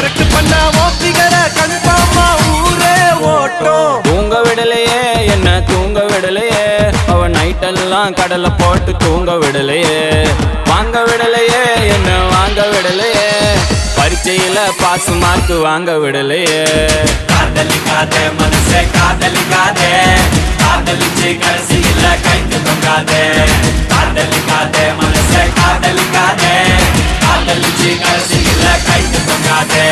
Correct பண்ண ஓப்பிகர கன்ஃபார்மா ஊரே ஓட்டும். தூங்க விடலையே என்ன தூங்க விடலையே, அவன் நைட்டெல்லாம் கடலை போட்டு தூங்க விடலையே. வாங்க விடலையே என்ன வாங்க விடலையே, பரீட்சையில பாஸ் மார்க் வாங்க விடலையே. காதலிக்காதே மனசே காதலிக்காதே, காதலிச்சு கடைசியில கைக்கு தொங்காதே. காதலிக்காதே மனசே காதலிக்காதே, காதலிச்சு கடைசியில கைக்கு தொங்காதே.